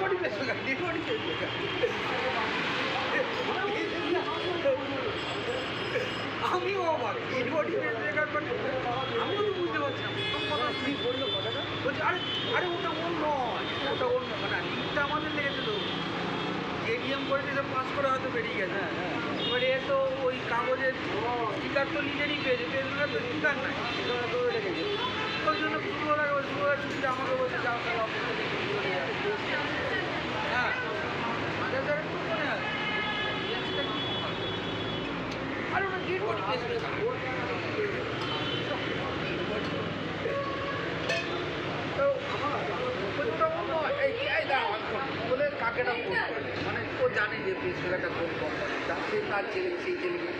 Body pacemaker, dead body pacemaker. আমিও অবাক, dead body pacemaker মানে আমিও তো বুঝতে পারছি না। প্রথম কথা কি বললো কথাটা, বলছি আরে আরে ওটা ওর নয়, ওটা ওর নয়, মানে লিকটা আমাদের লেগেছে তো। এডিএম করে দিতে পাস করে হয়তো বেরিয়ে গেছে। এবার এ তো ওই কাগজের স্টিকার তো লিডেরই পেয়েছে, পেসমেকার তো স্টিকার নাই, ওই জন্য পুরোরা ছুটিটা আমাকে বলছে যাও তাহলে অফিসে হ্যাঁ মাঝে ধরে খুব মনে হয় আর ওটা ডেড বডি পেসমেকার। তো ওটা অন্য এই দাঁড়াও বলে কাকেটা ফোন করে, মানে ও জানে যে পেসমেকারটা কোন কোম্পানি, সে তার ছেলে সেই ছেলেকে